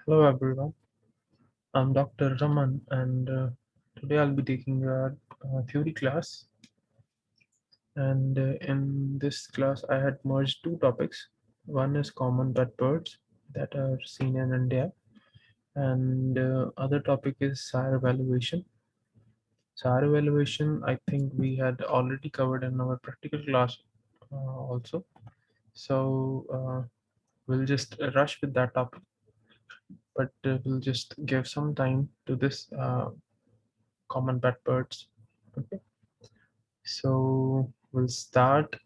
Hello everyone, I'm Dr. Raman and today I'll be taking a theory class. And in this class, I had merged two topics. One is common pet birds that are seen in India, and other topic is Sire evaluation. Sire evaluation, I think we had already covered in our practical class also. So we'll just rush with that topic, but we'll just give some time to this common pet birds. Okay, so we'll start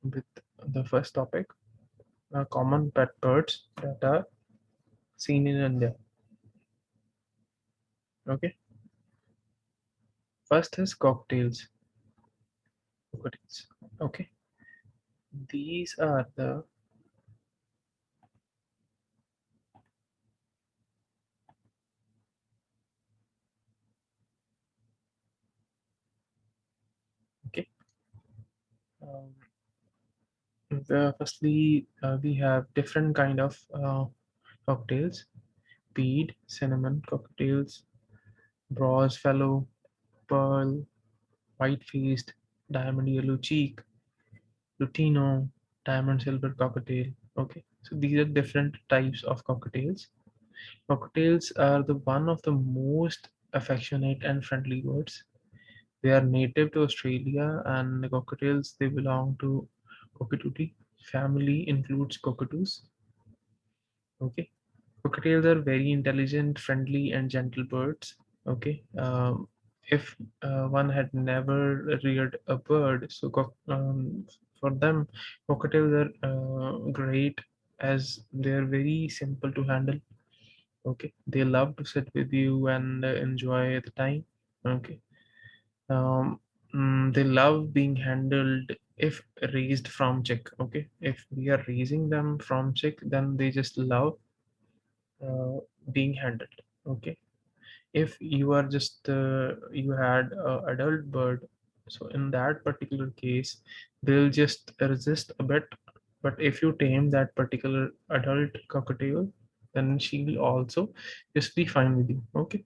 with the first topic, common pet birds that are seen in India. Okay, first is cocktails. Cockatiels. Okay, these are the okay. Um, Firstly, we have different kind of cocktails: bead, cinnamon cocktails, bronze fellow, pearl, white faced, diamond yellow cheek, Lutino, diamond silver cocktail. Okay, so these are different types of cocktails. Cocktails are the one of the most affectionate and friendly birds. They are native to Australia, and the cockatiels they belong to cockatootie family includes cockatoos. Okay, cockatiels are very intelligent, friendly, and gentle birds. Okay, if one had never reared a bird, so for them, cockatiels are great as they are very simple to handle. Okay, they love to sit with you and enjoy the time. Okay, um, they love being handled if raised from chick. Okay, if we are raising them from chick, then they just love uh, being handled. Okay, if you are just you had a adult bird, so in that particular case they'll just resist a bit, but if you tame that particular adult cockatiel, then she will also just be fine with you. Okay,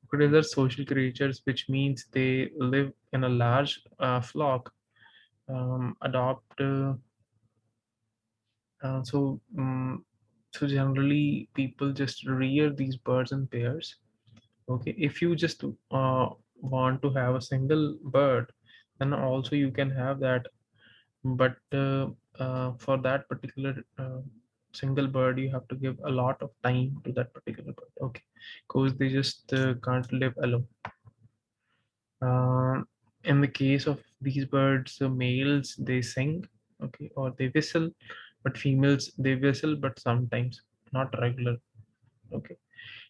crocodiles are social creatures, which means they live in a large flock, adopt so so generally people just rear these birds in pairs. Okay, if you just want to have a single bird, then also you can have that. But for that particular single bird, you have to give a lot of time to that particular bird. Okay, because they just can't live alone. Uh, in the case of these birds, males they sing, okay, or they whistle, but females they whistle, but sometimes not regular. Okay,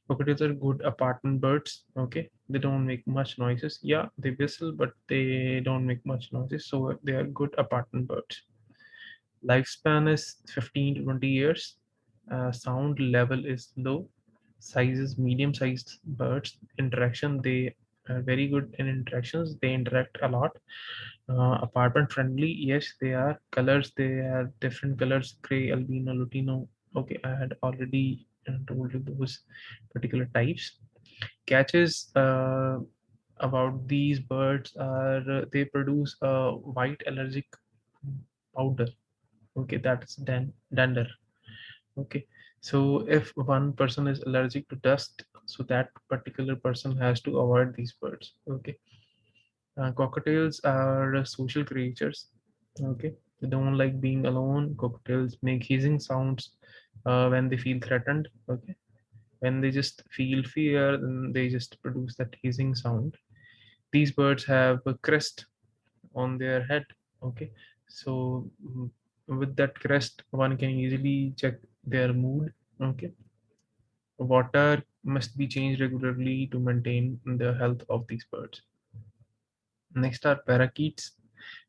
cockatoos are good apartment birds. Okay, they don't make much noises. Yeah, they whistle, but they don't make much noises. So they are good apartment birds. Lifespan is 15 to 20 years. Sound level is low. Size is medium-sized birds. Interaction, they are very good in interactions. They interact a lot. Apartment friendly, yes, they are. Colors, they are different colors: gray, albino, lutino. Okay, I had already told you those particular types. Catches about these birds are they produce a white allergic powder. Okay, that's dander. Okay, so if one person is allergic to dust, so that particular person has to avoid these birds. Okay, cockatiels are social creatures. Okay, they don't like being alone. Cockatiels make hissing sounds when they feel threatened. Okay, when they just feel fear, then they just produce that hissing sound. These birds have a crest on their head. Okay, so with that crest, one can easily check their mood. Okay, water must be changed regularly to maintain the health of these birds. Next are parakeets.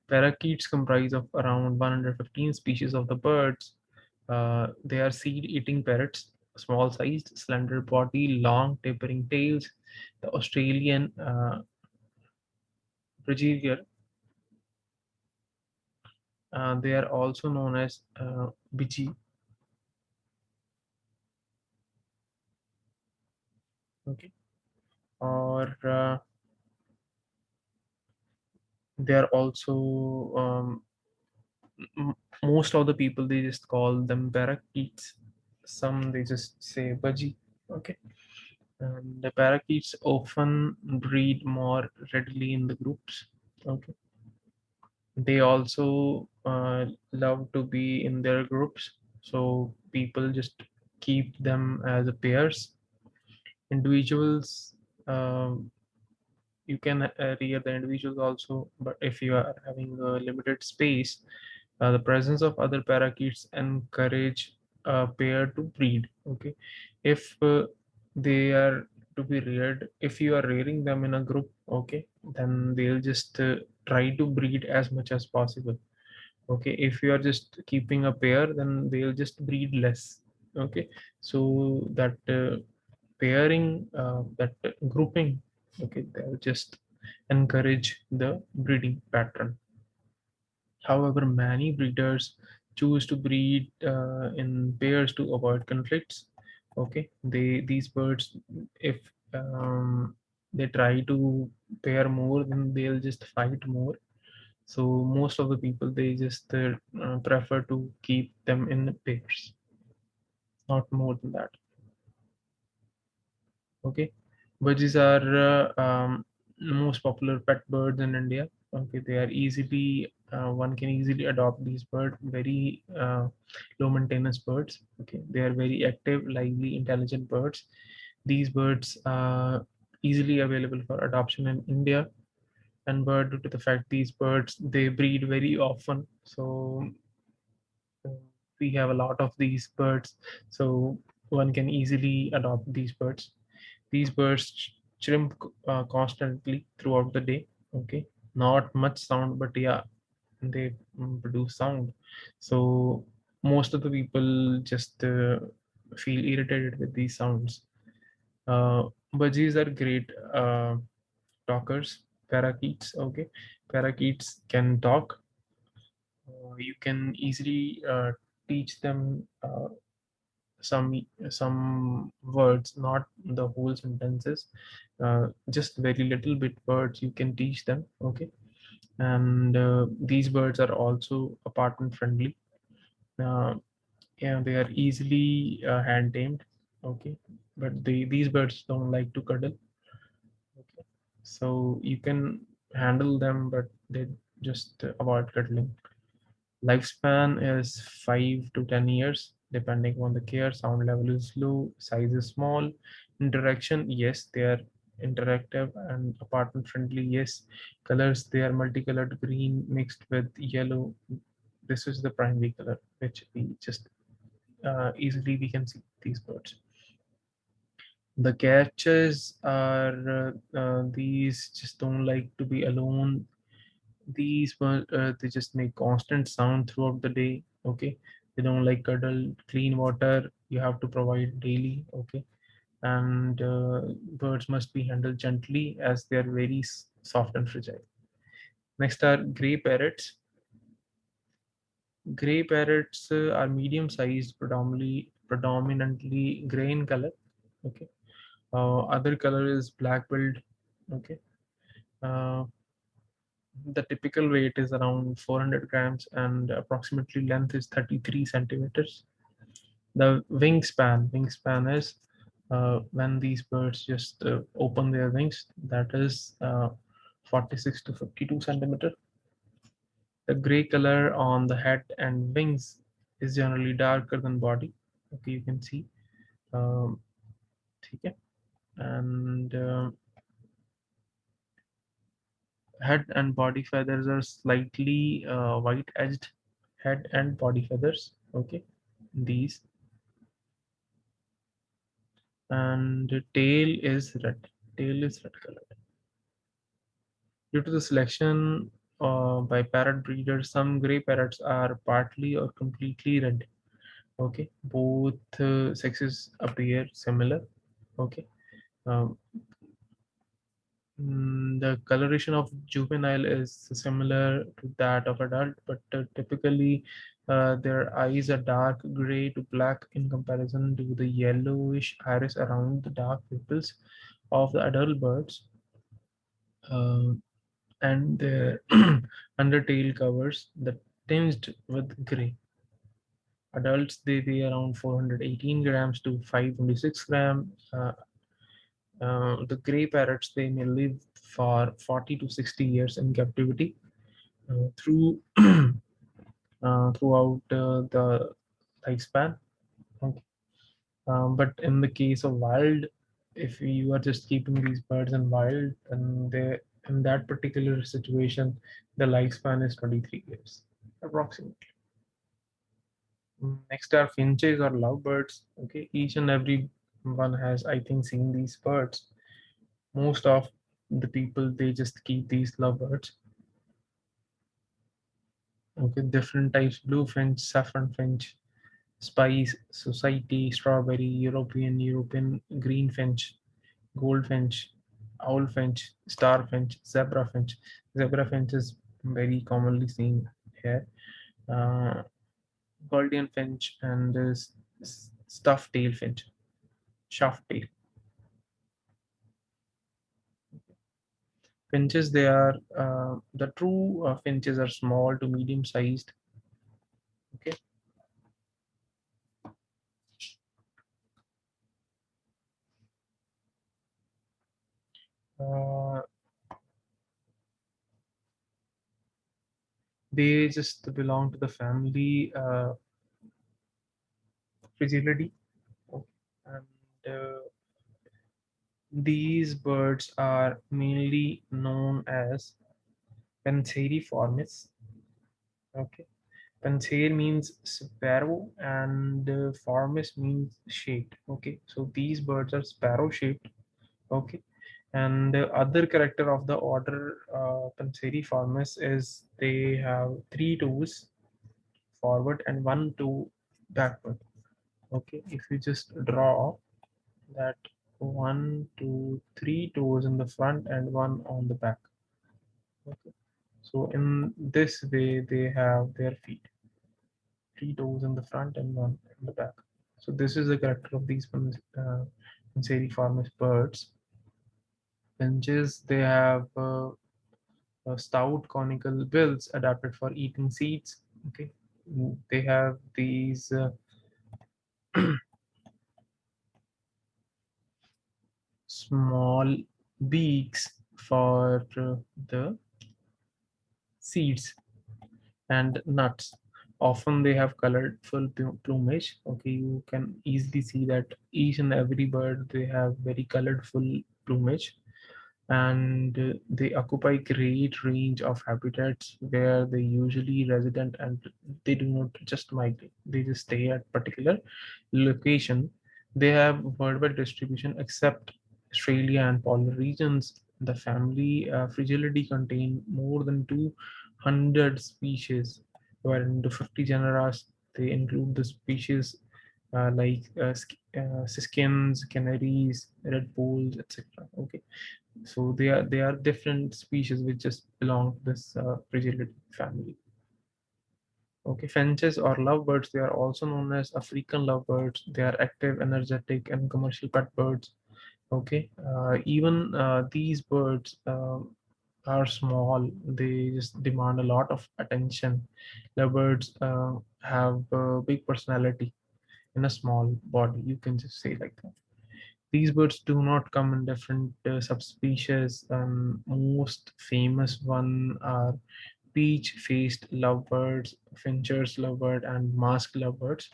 Parakeets comprise of around 115 species of the birds. They are seed-eating parrots, small-sized, slender body, long tapering tails. The Australian brigadier, they are also known as Bichi. Okay, or they are also most of the people they just call them parakeets. Some they just say budgie. Okay, and the parakeets often breed more readily in the groups. Okay, they also love to be in their groups, so people just keep them as a pairs. Individuals, um, you can rear the individuals also, but if you are having a limited space, the presence of other parakeets encourage a pair to breed. Okay, if they are to be reared, if you are rearing them in a group, okay, then they'll just try to breed as much as possible. Okay, if you are just keeping a pair, then they'll just breed less. Okay, so that pairing, that grouping, okay, they'll just encourage the breeding pattern. However, many breeders choose to breed in pairs to avoid conflicts. Okay, these birds, if they try to pair more, then they'll just fight more. So most of the people they just prefer to keep them in pairs, not more than that. Okay, budgies are most popular pet birds in India. Okay, they are easily one can easily adopt these birds. Very low maintenance birds. Okay, they are very active, lively, intelligent birds. These birds are easily available for adoption in India, and due to the fact these birds they breed very often, so uh, we have a lot of these birds, so one can easily adopt these birds. These birds chirp constantly throughout the day. Okay, not much sound, but yeah, they produce sound. So most of the people just feel irritated with these sounds. Budgies are great talkers. Parakeets, okay, parakeets can talk. You can easily teach them some words, not the whole sentences, just very little bit words you can teach them. Okay, and these birds are also apartment friendly. uh, yeah, they are easily hand tamed. Okay, but these birds don't like to cuddle. Okay, so you can handle them, but they just avoid cuddling. Lifespan is 5 to 10 years, depending on the care. Sound level is low, size is small. Interaction, yes, they are interactive and apartment friendly. Yes, colors, they are multicolored green mixed with yellow. This is the primary color, which we just easily we can see these birds. The catches are these just don't like to be alone. These they just make constant sound throughout the day. Okay, they don't like cuddle. Clean water you have to provide daily. Okay, and birds must be handled gently as they are very soft and fragile. Next are gray parrots. Gray parrots are medium sized, predominantly gray in color. Okay, other color is black billed. Okay, uh, the typical weight is around 400 grams and approximately length is 33 centimeters. The wingspan is when these birds just open their wings, that is 46 to 52 centimeter. The gray color on the head and wings is generally darker than body. Okay, you can see. Um, okay. And head and body feathers are slightly white edged. Head and body feathers. Okay, these, and the tail is red color. Due to the selection by parrot breeders, some gray parrots are partly or completely red. Okay, both sexes appear similar. Okay, um, the coloration of juvenile is similar to that of adult, but typically Their eyes are dark gray to black in comparison to the yellowish iris around the dark pupils of the adult birds, uh, and their undertail covers the tinged with gray. Adults they weigh around 418 grams to 526 gram. The gray parrots they may live for 40 to 60 years in captivity throughout the lifespan. Okay. But in the case of wild, if you are just keeping these birds in wild, then they in that particular situation, the lifespan is 23 years approximately. Next are finches or lovebirds. Okay, each and every one has, I think, seen these birds. Most of the people they just keep these lovebirds. Okay, different types: blue finch, saffron finch, spice, society, strawberry, European green finch, goldfinch, owlfinch, starfinch, zebrafinch. Zebrafinch is very commonly seen here. Uh, Guardian finch and this stuffed tail finch, shaft tail. Finches, they are the true finches are small to medium sized. Okay, uh, they just belong to the family Frigilidae. Okay. And these birds are mainly known as Pantheriformis. Okay. Panzer means sparrow and formus means shaped. Okay. So these birds are sparrow shaped. Okay. And the other character of the order Pantheriformis is they have three toes forward and one toe backward. Okay. If you just draw that one, two, three toes in the front and one on the back. Okay. So in this way, they have their feet, three toes in the front and one in the back. So this is the character of these Panseriformis birds. Finches, they have stout conical bills adapted for eating seeds. Okay, they have these small beaks for the seeds and nuts. Often they have colorful plumage. Okay, you can easily see that each and every bird they have very colorful plumage, and they occupy great range of habitats where they usually resident, and they do not just migrate. They just stay at particular location. They have worldwide distribution except Australia and polar regions. The family Frigilidae contain more than 200 species, divided into 50 genera. They include the species siskins, canaries, red poles, etc. Okay, so they are different species which just belong to this Frigilidae family. Okay, finches or lovebirds, they are also known as African lovebirds. They are active, energetic, and commercial pet birds. Okay, even these birds are small. They just demand a lot of attention. Lovebirds have a big personality in a small body. You can just say like that. These birds do not come in different subspecies. Most famous one are peach-faced lovebirds, fincher's lovebird, and masked lovebirds.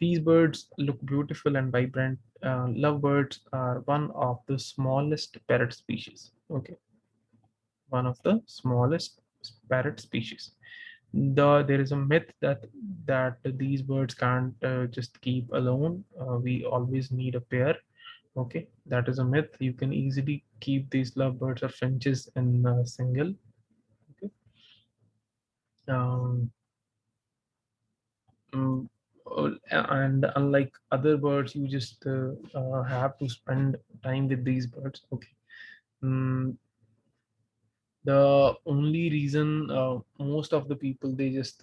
These birds look beautiful and vibrant. Lovebirds are one of the smallest parrot species. Okay, one of the smallest parrot species. There is a myth that these birds can't just keep alone. We always need a pair. Okay, that is a myth. You can easily keep these lovebirds or finches in a single. Okay. Um, Mm, and unlike other birds, you just have to spend time with these birds. Okay. Mm, the only reason most of the people they just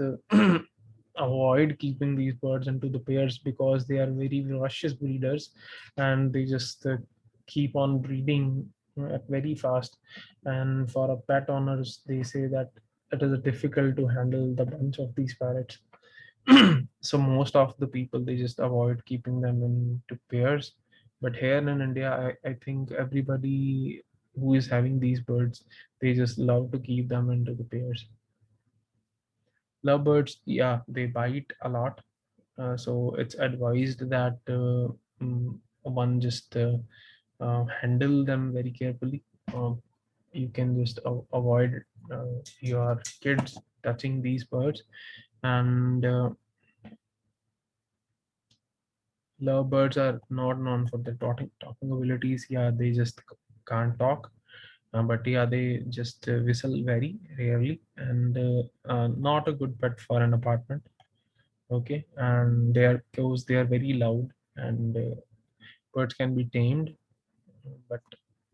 avoid keeping these birds into the pairs because they are very ferocious breeders, and they just keep on breeding at very fast. And for a pet owners, they say that it is difficult to handle the bunch of these parrots. So most of the people, they just avoid keeping them into pairs. But here in India, I think everybody who is having these birds, they just love to keep them into the pairs. Lovebirds, yeah, they bite a lot. So it's advised that one just handle them very carefully. You can just avoid your kids touching these birds. And lovebirds are not known for their talking abilities. Yeah, they just can't talk. But yeah, they just whistle very rarely, and not a good pet for an apartment. Okay, and they are because they are very loud, and birds can be tamed, but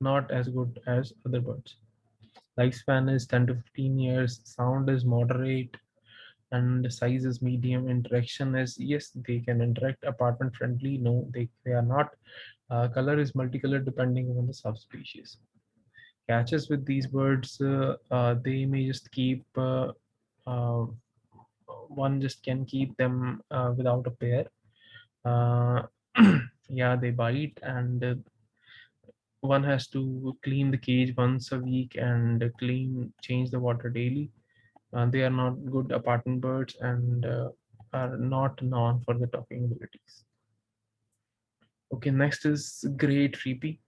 not as good as other birds. Lifespan is 10 to 15 years, sound is moderate, and size is medium. Interaction is, yes, they can interact. Apartment friendly, no, they are not. Color is multicolor depending on the subspecies. Catches with these birds, they may just keep uh, one just can keep them without a pair. uh, yeah, they bite, and one has to clean the cage once a week and change the water daily. They are not good apartment birds, and are not known for the talking abilities. Okay, next is gray treepie.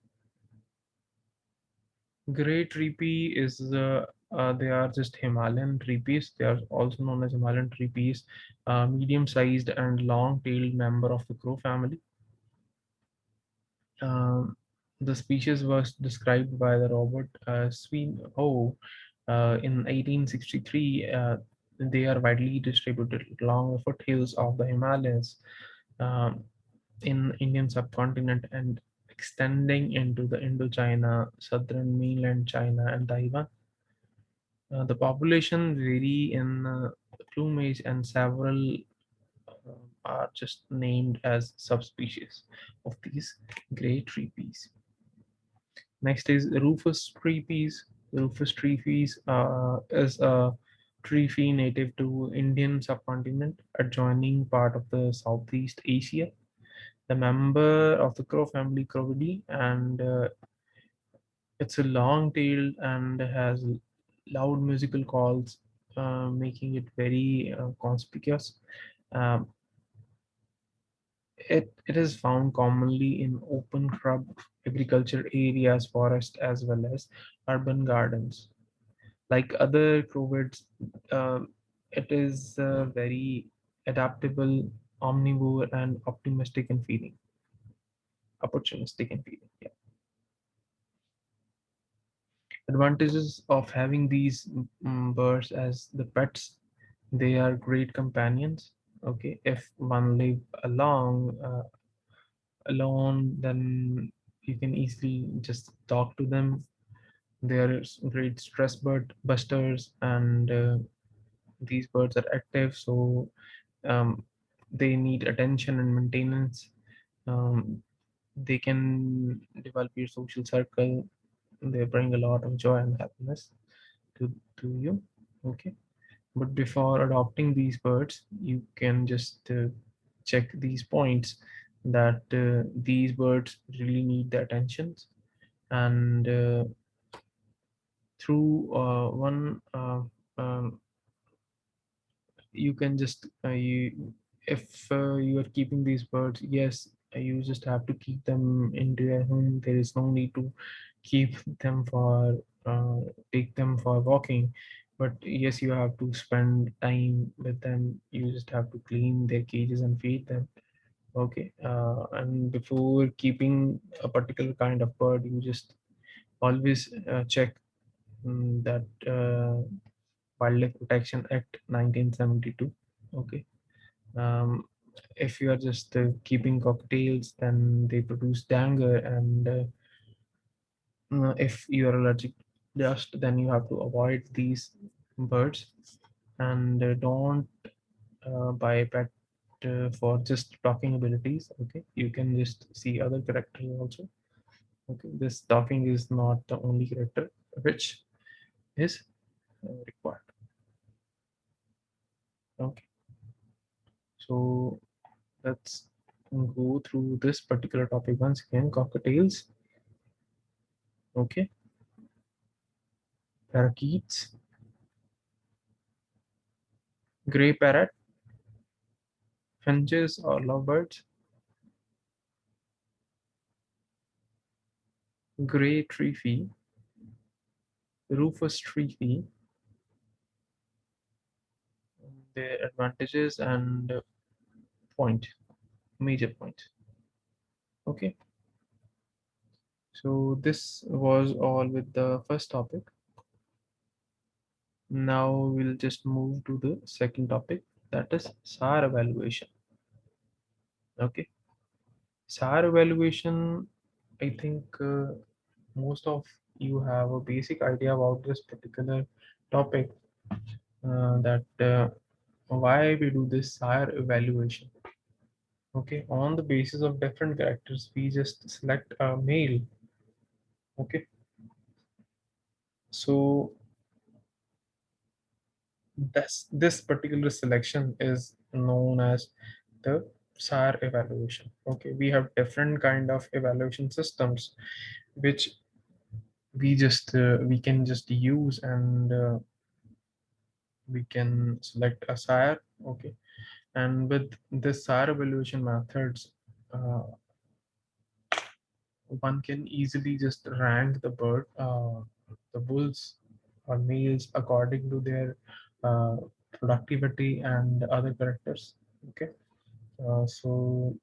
Gray treepie is they are just Himalayan treepies. They are also known as Himalayan treepies, medium-sized and long-tailed member of the crow family. Um, the species was described by the Robert Sweeney in 1863. They are widely distributed along the foothills of the Himalayas, um, in Indian subcontinent, and extending into the Indochina, southern mainland China, and Taiwan. The population vary in plumage, and several are just named as subspecies of these gray treepies. Next is Rufus treepies. Rufus treepies is a treepie native to Indian subcontinent, adjoining part of the Southeast Asia. The member of the crow family Crovidae, and it's a long-tailed and has loud musical calls, making it very conspicuous. Um, it is found commonly in open shrub agriculture areas, forest, as well as urban gardens. Like other crovids, it is very adaptable, omnivore, and opportunistic in feeding. Yeah. Advantages of having these birds as the pets: they are great companions. Okay, if one live alone, then you can easily just talk to them. They are great stress bird busters, and these birds are active, so um, they need attention and maintenance. Um, they can develop your social circle. They bring a lot of joy and happiness to you. Okay, but before adopting these birds, you can just check these points, that these birds really need the attentions. And through one you can just if you are keeping these birds, yes, you just have to keep them into your home. There is no need to keep them for uh, take them for walking. But yes, you have to spend time with them. You just have to clean their cages and feed them. Okay, and before keeping a particular kind of bird, you just always check that Wildlife Protection Act 1972. Okay. Um, if you are just keeping cocktails, then they produce danger, and if you are allergic to dust, then you have to avoid these birds. And don't by pet for just talking abilities. Okay, you can just see other characters also. Okay, this talking is not the only character which is required. Okay, so let's go through this particular topic once again. Cockatiels, okay, parakeets, gray parrot, finches or lovebirds, gray treefee, rufous treefee, their advantages and point, major point. Okay, so this was all with the first topic. Now we'll just move to the second topic, that is SAR evaluation. Okay, SAR evaluation, I think most of you have a basic idea about this particular topic, that why we do this SAR evaluation. Okay, on the basis of different characters, we just select a male. Okay, so this particular selection is known as the SAR evaluation. Okay, we have different kind of evaluation systems which we can just use, and we can select a SAR. Okay, and with this SAR evaluation methods, uh, one can easily just rank the bulls or males according to their uh, productivity and other characters. Okay, so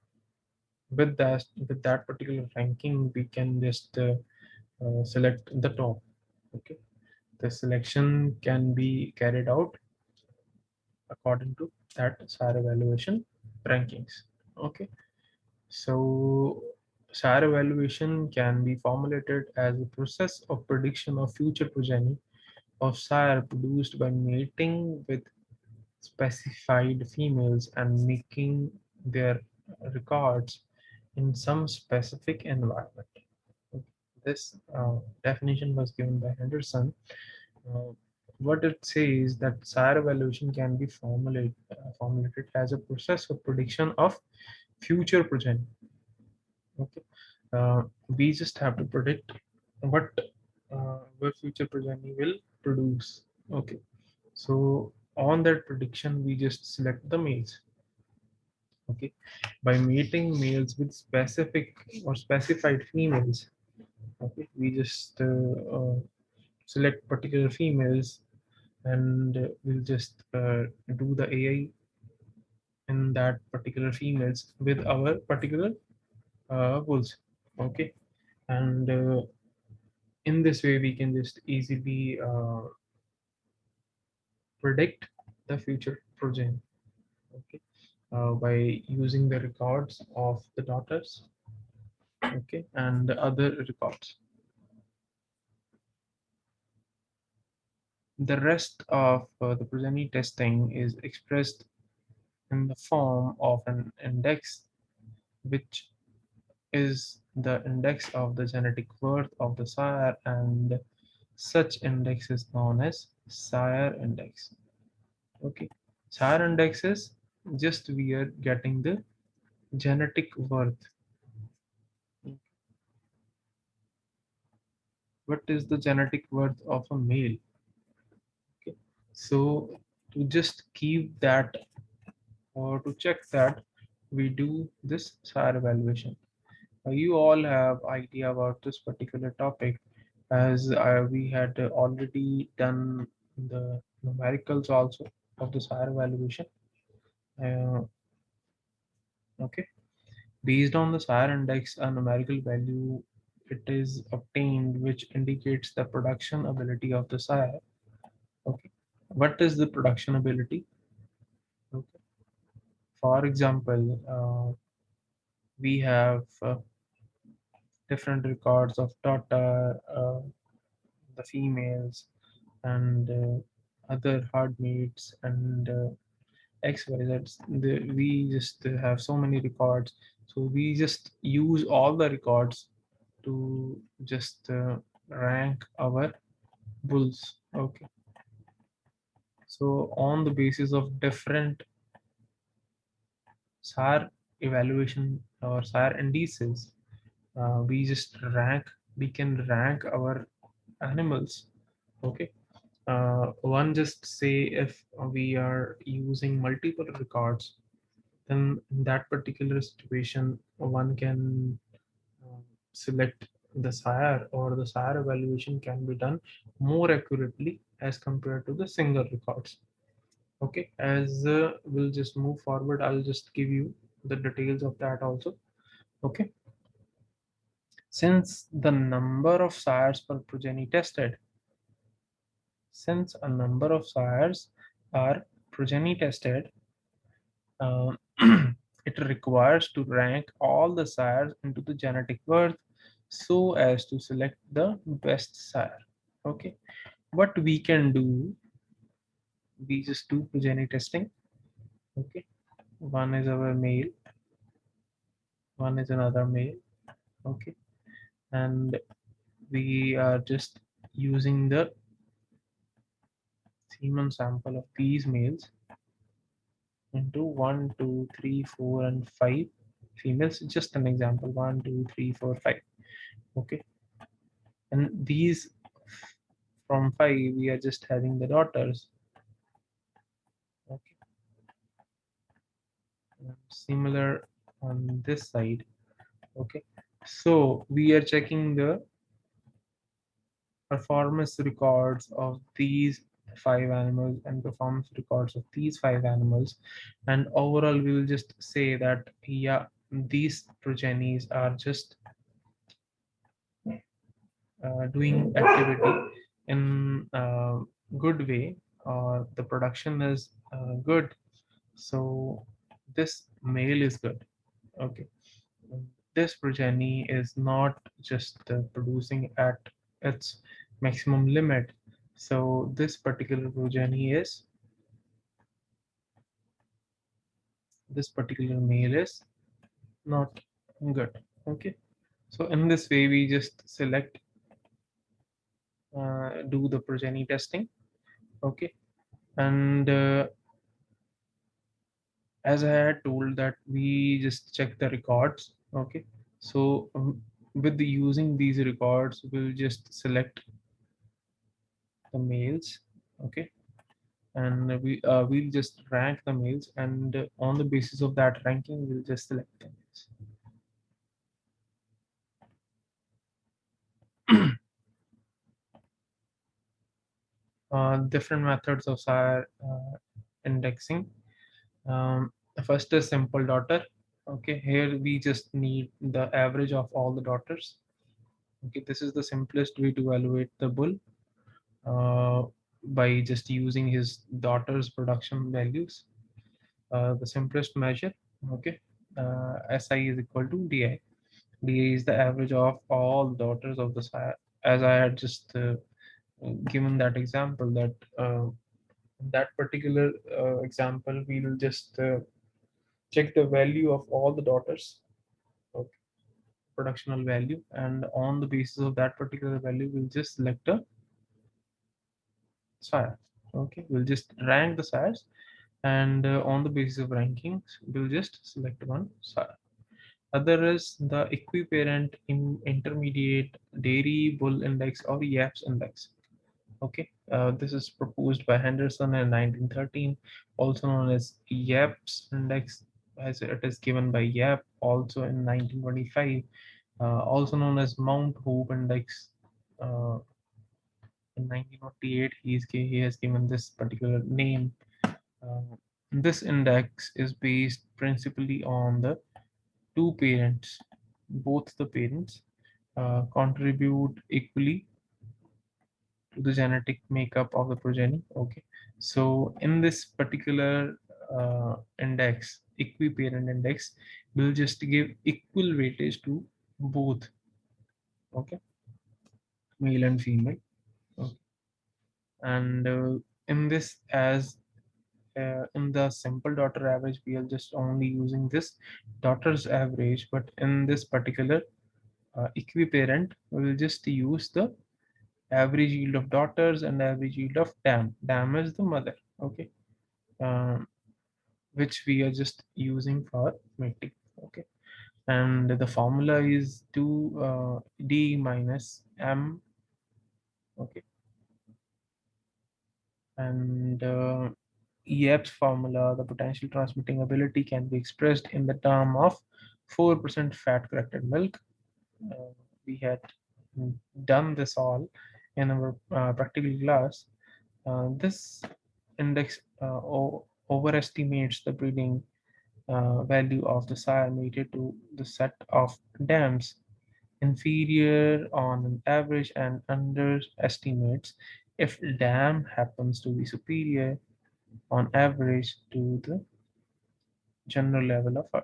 with that particular ranking, we can just select the top. Okay, the selection can be carried out according to that SAR evaluation rankings. Okay, so SAR evaluation can be formulated as a process of prediction of future progeny of sire produced by mating with specified females and making their records in some specific environment. This definition was given by Henderson. Uh, what it says that sire evaluation can be formulated as a process of prediction of future progeny. Okay, we just have to predict what our future progeny will produce. Okay, so on that prediction, we just select the males. Okay, by mating males with specific or specified females. Okay, we just select particular females, and we'll just do the AI in that particular females with our particular bulls. Okay, and in this way we can just easily predict the future progeny. Okay, by using the records of the daughters. Okay, and the other records. The rest of the progeny testing is expressed in the form of an index, which is the index of the genetic worth of the sire, and such index is known as sire index. Okay, sire index is just we are getting the genetic worth. What is the genetic worth of a male? Okay, so to just keep that or to check that, we do this sire evaluation. You all have idea about this particular topic, as we had already done the numericals also of the SIRE evaluation. Uh, okay, based on the SIRE index, a numerical value it is obtained, which indicates the production ability of the SIRE. Okay, what is the production ability? Okay, for example, we have different records of daughter, the females, and other hard mates, and XYZ. We just have so many records, so we just use all the records to just rank our bulls. Okay, so on the basis of different SAR evaluation or SAR indices, we just rank. We can rank our animals. Okay, one just say if we are using multiple records, then in that particular situation, one can select the sire, or the sire evaluation can be done more accurately as compared to the single records. Okay, as we'll just move forward, I'll just give you the details of that also. Okay, since the number of sires per progeny tested, since a number of sires are progeny tested, um, it requires to rank all the sires into the genetic worth so as to select the best sire. Okay, what we can do, we just do progeny testing. Okay, one is our male, one is another male. Okay, and we are just using the semen sample of these males into 1, 2, 3, 4, and 5 females. Just an example: 1, 2, 3, 4, 5. Okay, and these from 5 we are just having the daughters. Okay, and similar on this side. Okay, so we are checking the performance records of these 5 animals and performance records of these 5 animals, and overall we will just say that yeah, these progenies are just doing activity in a good way, or the production is good, so this male is good. Okay, this progeny is not just producing at its maximum limit, so this particular progeny is, this particular male is not good. Okay, so in this way we just select, do the progeny testing. Okay, and as I had told that we just check the records. Okay, so with the using these records, we'll just select the males. Okay, and we'll just rank the males, and on the basis of that ranking, we'll just select the males. Different methods of SIRE indexing. The first is simple daughter. Okay, here we just need the average of all the daughters. Okay, this is the simplest way to evaluate the bull, uh, by just using his daughter's production values. The simplest measure. Okay, SI is equal to DI. DI is the average of all daughters of the sire. As I had just given that example, that that particular example, we will just check the value of all the daughters, okay, productional value, and on the basis of that particular value, we'll just select a sire. Okay, we'll just rank the sires, and on the basis of rankings, we'll just select one sire. Other is the equiparent intermediate dairy bull index, or YAPS index. Okay, this is proposed by Henderson in 1913, also known as YAPS index, as it is given by YAP also in 1925, also known as Mount Hope index. In 1948, he has given this particular name. This index is based principally on the two parents. Both the parents contribute equally to the genetic makeup of the progeny. Okay, so in this particular index, equiparent index, will just give equal weightage to both. Okay, male and female. Okay. And in this, as in the simple daughter average, we are just only using this daughter's average, but in this particular equiparent, we will just use the average yield of daughters and average yield of dam. Dam is the mother, okay, um, which we are just using for mating, okay. And the formula is 2 d minus m, okay. And EAP's formula, the potential transmitting ability, can be expressed in the term of 4% fat corrected milk. We had done this all in our practical class. This index overestimates the breeding value of the sire mated to the set of dams, inferior on an average, and underestimates if dam happens to be superior on average to the general level of a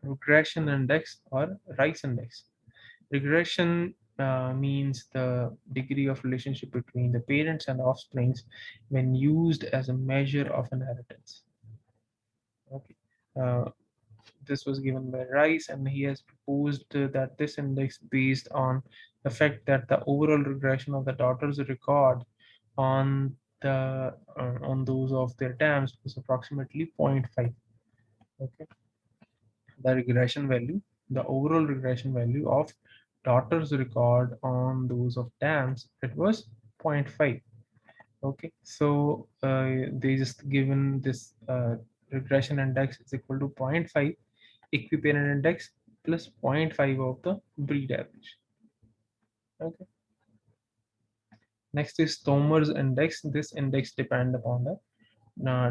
regression index or rice index. Regression means the degree of relationship between the parents and offsprings when used as a measure of inheritance. Okay. Uh, this was given by Rice, and he has proposed that this index based on the fact that the overall regression of the daughters record on on those of their dams was approximately zero point 0.5. Okay, the regression value, the overall regression value of daughters record on those of dams, it was zero point 0.5. Okay, so they just given this regression index is equal to zero point 0.5 equiparent index plus zero point 0.5 of the breed average. Okay. Next is Thomer's index. This index depends upon the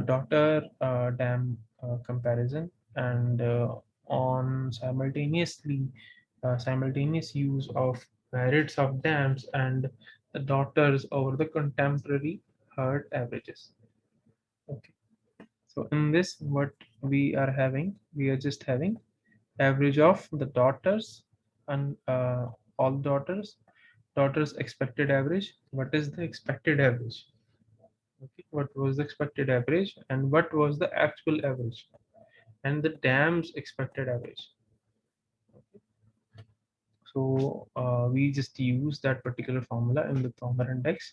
daughter dam comparison and on simultaneous use of merits of dams and the daughters over the contemporary herd averages. Okay. So in this, what we are just having average of the daughters and all daughters expected average. What is the expected average? Okay, what was the expected average and what was the actual average and the dam's expected average. So we just use that particular formula in the Thomer index.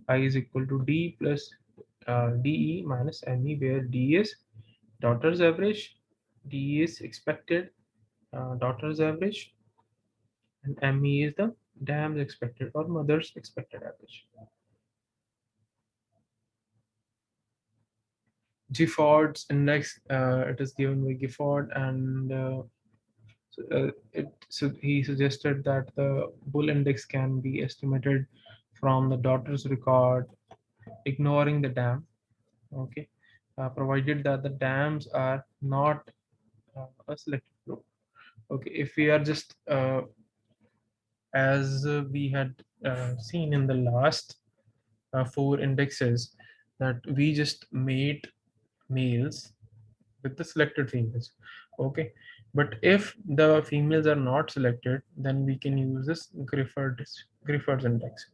I is equal to D plus DE minus ME, where D is daughter's average, D is expected daughter's average, and ME is the dam's expected or mother's expected average. Gifford's index, it is given by Gifford, and so he suggested that the bull index can be estimated from the daughter's record, ignoring the dam. Okay, provided that the dams are not a selected group. Okay, if we are just as we had seen in the last four indexes, that we just made males with the selected females. Okay, but if the females are not selected, then we can use this Griffith's index.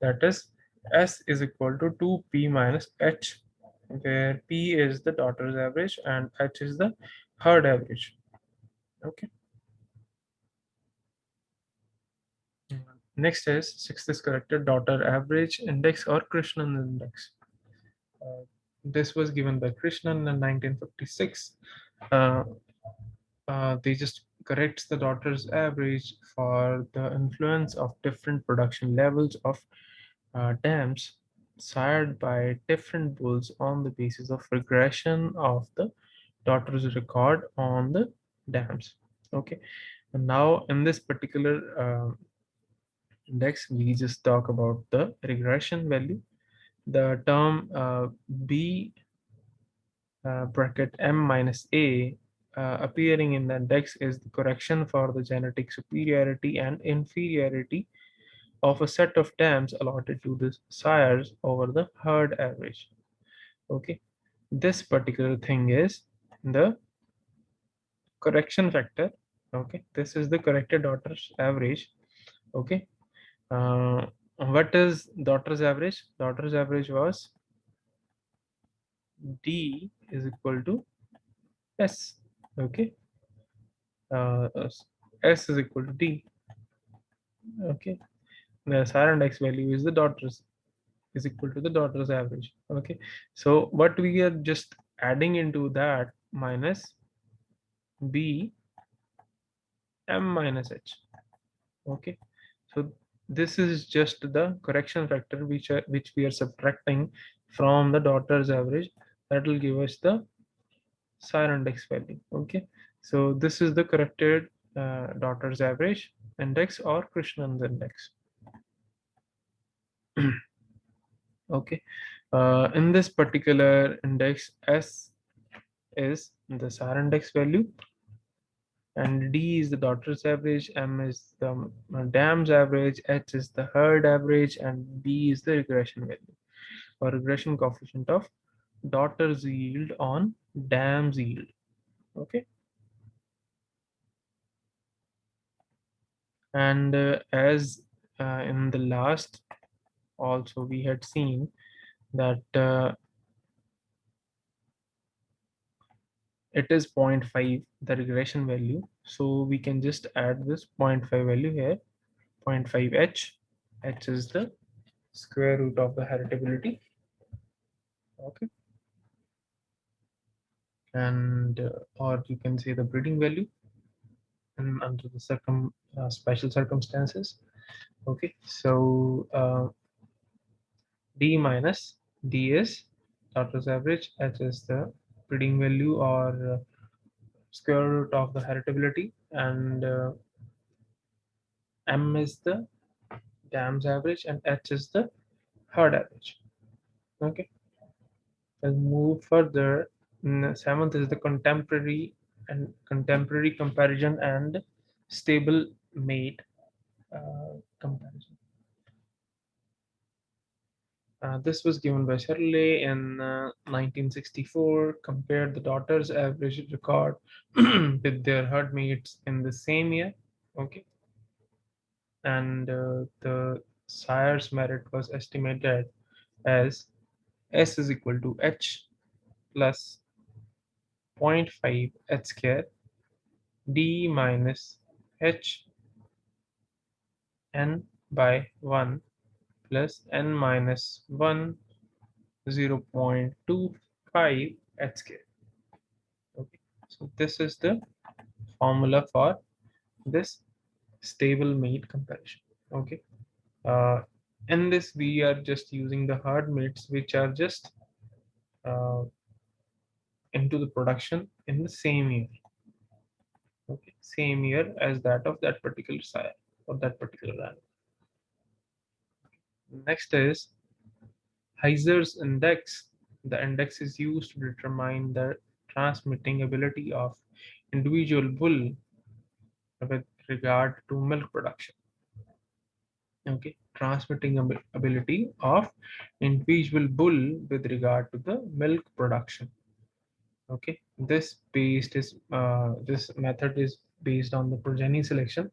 That is S is equal to 2p minus H, where P is the daughter's average and H is the herd average. Okay. Next is sixth is corrected daughter average index or Krishnan index. Uh, this was given by Krishnan in 1956. Uh, they just corrects the daughter's average for the influence of different production levels of dams sired by different bulls on the basis of regression of the daughter's record on the dams. Okay, and now in this particular index, we just talk about the regression value. The term B bracket m minus a appearing in the index is the correction for the genetic superiority and inferiority of a set of dams allotted to the sires over the herd average. Okay, this particular thing is the correction factor. Okay, this is the corrected daughter's average. Okay, what is daughter's average? Daughter's average was D is equal to S. Okay, S is equal to D. Okay, the Sire index value is the daughter's is equal to the daughter's average. Okay, so what we are just adding into that minus B M minus H. Okay, so this is just the correction factor which we are subtracting from the daughter's average. That will give us the Sire index value. Okay, so this is the corrected daughter's average index or Krishnan's index. Okay, in this particular index, S is the Sire index value, and D is the daughter's average, M is the dam's average, H is the herd average, and B is the regression value or regression coefficient of daughter's yield on dam's yield. Okay, and as in the last also we had seen that it is zero point 0.5 the regression value, so we can just add this 0.5 value here. 0.5 h is the square root of the heritability. Okay, and or you can say the breeding value and under the special circumstances. Okay, so D minus D is daughter's average, H is the breeding value or square root of the heritability, and M is the dam's average, and H is the herd average. Okay, let's move further. Seventh is the contemporary comparison and stable mate comparison. This was given by Shirley in 1964, compared the daughter's average record with their herd mates in the same year. Okay, and the sire's merit was estimated as S is equal to H plus 0.5 H square D minus H n by 1 plus n minus 1 0.25 H square. Okay, so this is the formula for this stable mate comparison. Okay, uh, in this we are just using the hard mates which are just uh, into the production in the same year. Okay, same year as that of that particular sire or that particular animal. Next is Heiser's index. The index is used to determine the transmitting ability of individual bull with regard to milk production. Okay, transmitting ability of individual bull with regard to the milk production. Okay, this method is based on the progeny selection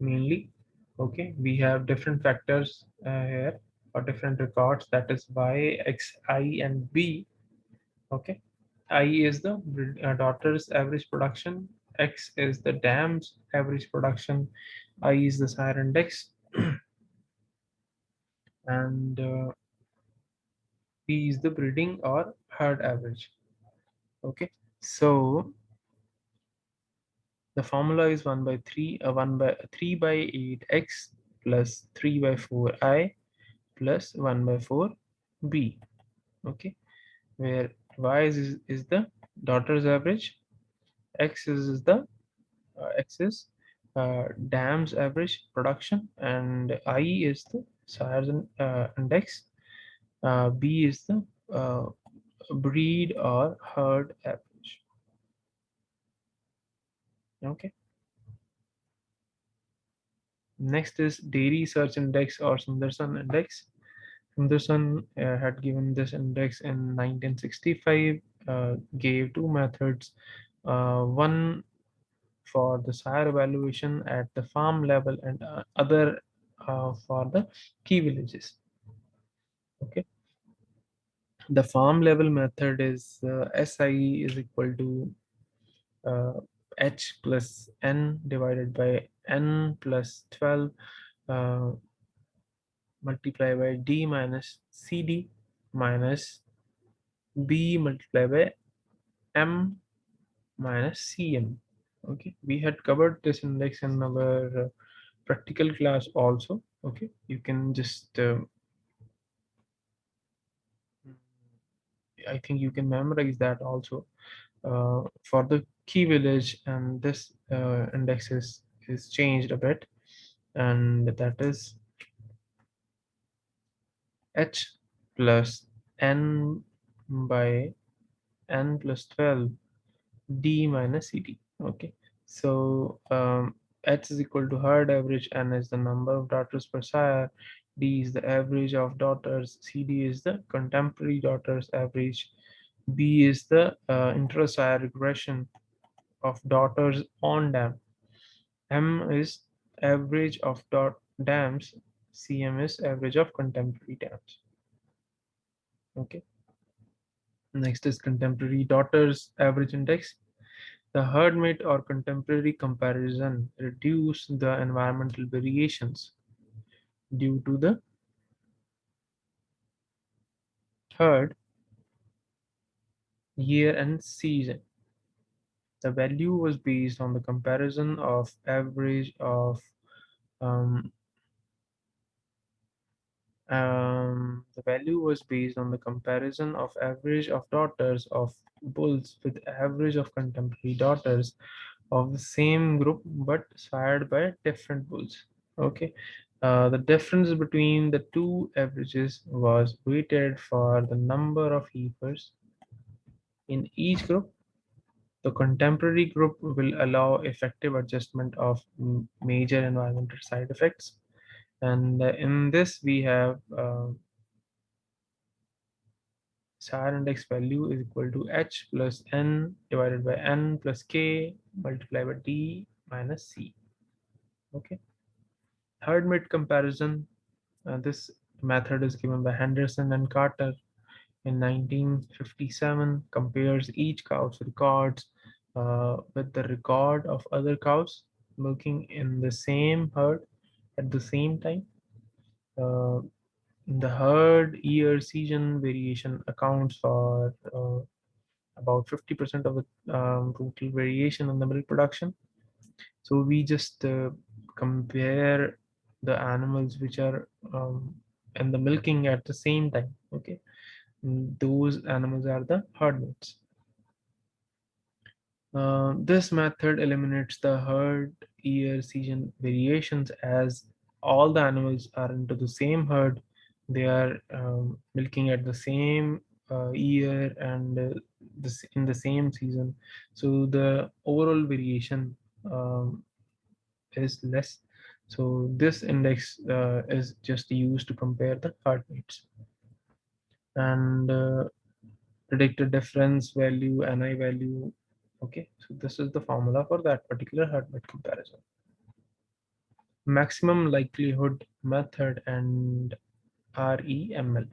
mainly. Okay, we have different factors here for different records, that is y, x, I, and b. Okay, I is the daughter's average production, x is the dam's average production, I is the sire index, and b is the breeding or herd average. Okay, so the formula is 3 by 8 x plus 3 by 4 I plus 1 by 4 b. Okay, where y is the daughter's average, x is dam's average production, and I is the sire's index, b is the uh, breed or herd average. Okay, next is dairy search index or Sundarsan index. Sundarsan had given this index in 1965, gave two methods, one for the sire evaluation at the farm level and other for the key villages. Okay, The farm level method is SI is equal to uh, H plus N divided by N plus 12 uh, multiplied by D minus CD minus B multiplied by M minus CM. Okay, we had covered this index in our practical class also. Okay, you can just I think you can memorize that also. For the key village, and this index is changed a bit, and that is H plus N by N plus 12 D minus CD. Okay, so H is equal to herd average, N is the number of daughters per sire, D is the average of daughters, CD is the contemporary daughters average, B is the intra-sire regression of daughters on dam, M is average of dams, CM is average of contemporary dams. Okay, next is contemporary daughters average index. The herd mate or contemporary comparison reduce the environmental variations due to the herd year and season. The value was based on the comparison of average of um, the value was based on the comparison of average of daughters of bulls with average of contemporary daughters of the same group but sired by different bulls. Okay, the difference between the two averages was weighted for the number of heifers in each group. The contemporary group will allow effective adjustment of major environmental side effects. And in this, we have Sire index value is equal to H plus N divided by N plus K multiplied by D minus C. Okay. Herd mate comparison. This method is given by Henderson and Carter in 1957. Compares each cow's records with the record of other cows milking in the same herd at the same time. Uh, the herd year season variation accounts for about 50% of the total variation in the milk production. So we just compare the animals which are and the milking at the same time. Okay, those animals are the herd mates. This method eliminates the herd year season variations as all the animals are into the same herd. They are milking at the same year and in the same season. So the overall variation um, is less. So this index is just used to compare the herd mates. And predicted difference value, Ni value. Okay, so this is the formula for that particular herd mate comparison. Maximum likelihood method and REML.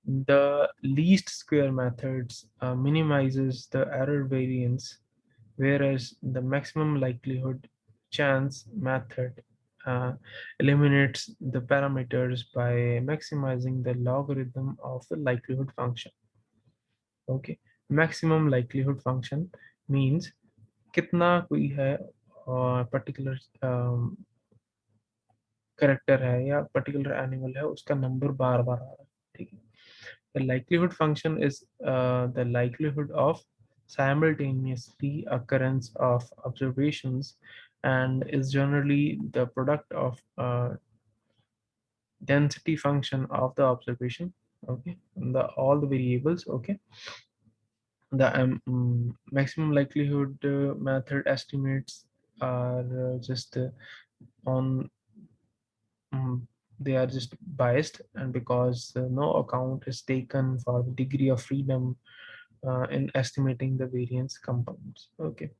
The least square methods minimizes the error variance, whereas the maximum likelihood chance method uh, eliminates the parameters by maximizing the logarithm of the likelihood function. Okay, maximum likelihood function means कितना कोई है particular character है या particular animal है उसका number बार बार आ रहा है ठीक है the likelihood function is the likelihood of simultaneously occurrence of observations and is generally the product of density function of the observation. Okay, the all the variables. Okay, the maximum likelihood method estimates are just on they are just biased and because no account is taken for the degree of freedom in estimating the variance components. Okay,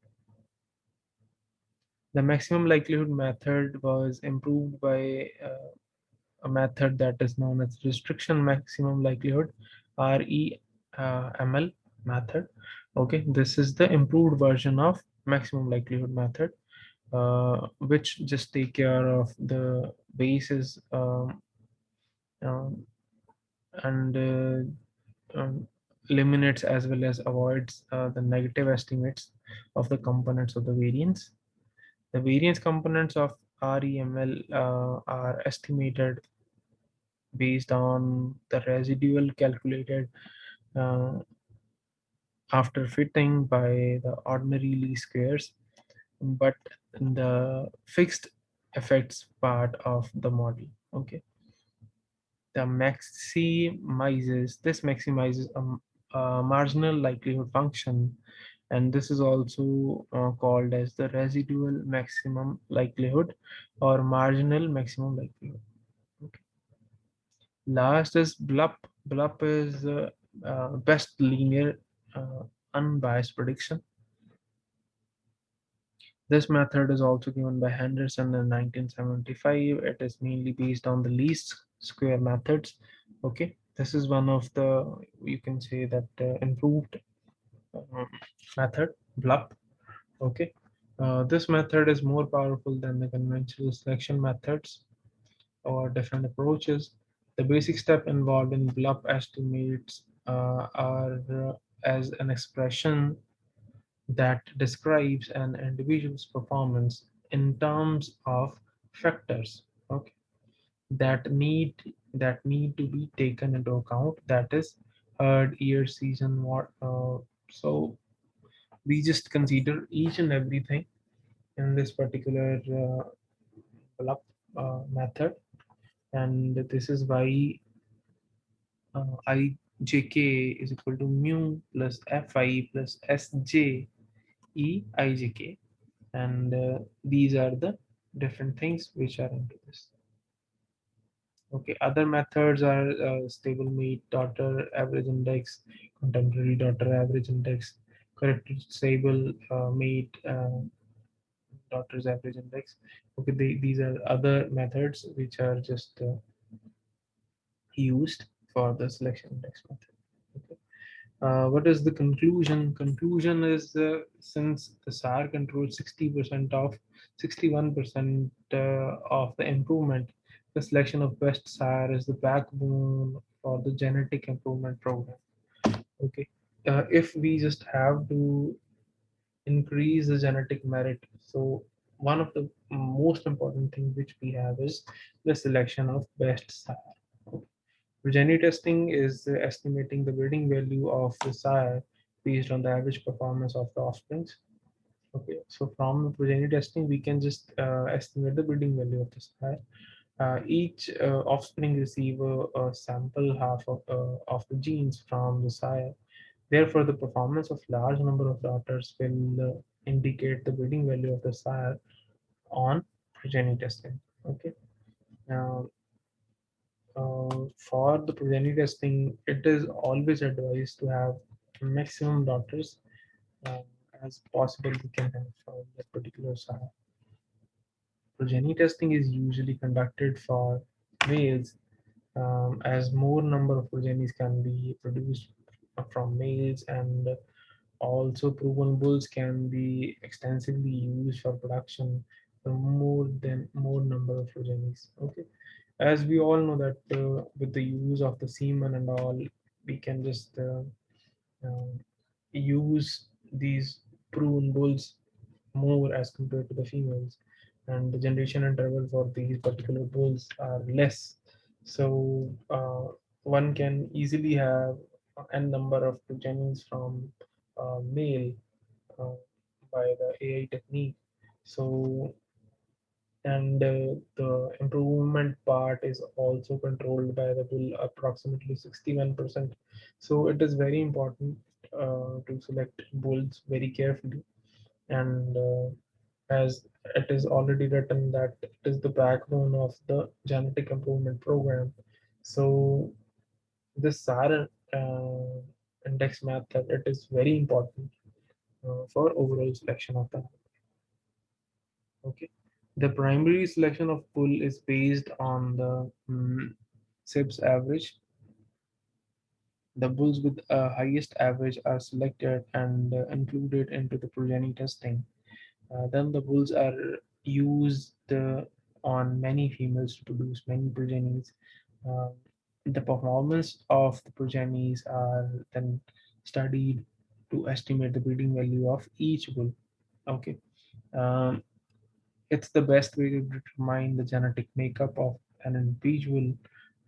the maximum likelihood method was improved by a method that is known as restriction maximum likelihood, REML method. Okay, this is the improved version of maximum likelihood method, which just take care of the bases, um, and eliminates as well as avoids the negative estimates of the components of the variance. The variance components of REML are estimated based on the residual calculated uh, after fitting by the ordinary least squares, but the fixed effects part of the model. Okay, this maximizes a marginal likelihood function, and this is also called as the residual maximum likelihood or marginal maximum likelihood. Okay. Last is BLUP. BLUP is the best linear unbiased prediction. This method is also given by Henderson in 1975. It is mainly based on the least square methods. Okay, this is one of the, you can say that, improved um, method, BLUP. Okay, this method is more powerful than the conventional selection methods or different approaches. The basic step involved in BLUP estimates are as an expression that describes an individual's performance in terms of factors, okay, that need to be taken into account. That is herd, year, season, what. So we just consider each and everything in this particular BLUP method, and this is why ijk is equal to mu plus fi plus sj e ijk, and these are the different things which are into this. Okay, other methods are stablemate daughter average index, contemporary daughter average index, corrected stable mate daughter's average index. Okay, these are other methods which are just used for the selection index method. Okay. What is the conclusion? Conclusion is, since the SAR controls 60% of 61% of the improvement, the selection of best SAR is the backbone for the genetic improvement program. Okay, if we just have to increase the genetic merit, so one of the most important things which we have is the selection of best SAR. Okay. Progeny testing is estimating the breeding value of the sire based on the average performance of the offsprings. Okay, so from the progeny testing, we can just estimate the breeding value of the sire. Each offspring receive a sample half of the genes from the sire. Therefore, the performance of large number of daughters will indicate the breeding value of the sire on progeny testing. Okay. Now, for the progeny testing, it is always advised to have maximum daughters uh, as possible we can have for that particular sire. Progeny testing is usually conducted for males, as more number of progenies can be produced from males, and also proven bulls can be extensively used for production for more number of progenies. Okay, as we all know that with the use of the semen and all, we can just uh, use these proven bulls more as compared to the females, and the generation interval for these particular bulls are less. So one can easily have n number of progenies from male uh, by the AI technique. So, and the improvement part is also controlled by the bull approximately 61%. So it is very important to select bulls very carefully, and as it is already written that it is the backbone of the genetic improvement program. So this SAR index method, it is very important for overall selection of the. Okay. The primary selection of bull is based on the SIBS average. The bulls with highest average are selected and included into the progeny testing. Then the bulls are used on many females to produce many progenies. Um, the performance of the progenies are then studied to estimate the breeding value of each bull. Okay. Um, it's the best way to determine the genetic makeup of an individual,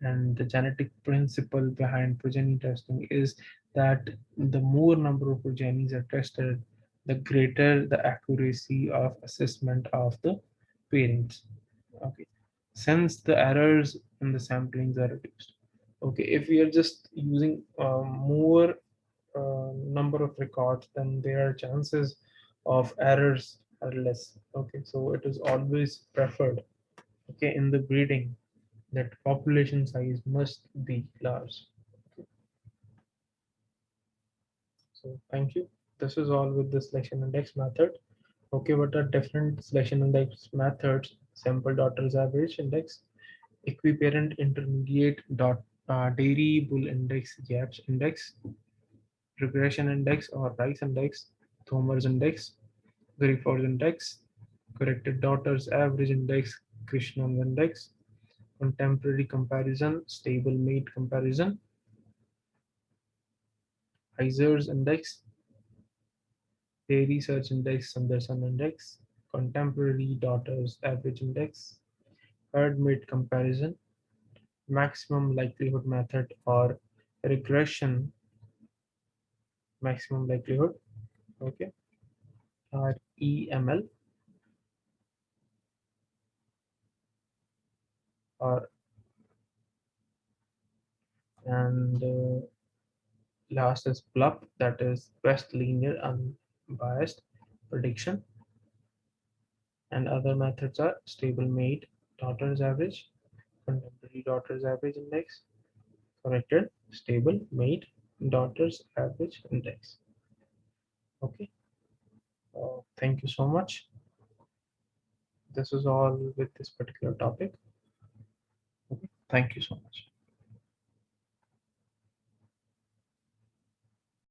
and the genetic principle behind progeny testing is that the more number of progenies are tested, the greater the accuracy of assessment of the parents. Okay, since the errors in the samplings are reduced. Okay, if we are just using more number of records, then there are chances of errors are less. Okay, so it is always preferred, okay, in the breeding, that population size must be large. Okay, so thank you. This is all with the selection index method. Okay, what are different selection index methods? Sample daughters average index, equiparent intermediate dairy bull index, gaps index, regression index or rice index, Thomer's index, Griffith's index, corrected daughters average index, Krishnan's index, contemporary comparison, stable mate comparison, Heiser's index, dairy search index, Sanderson index, contemporary daughters average index, herd mate comparison, maximum likelihood method or regression maximum likelihood, okay, REML, or and last is BLUP, that is best linear unbiased prediction. And other methods are stable mate daughters average, contemporary daughters average index, corrected stable mate daughters average index. Okay, thank you so much. This is all with this particular topic. Okay. Thank you so much.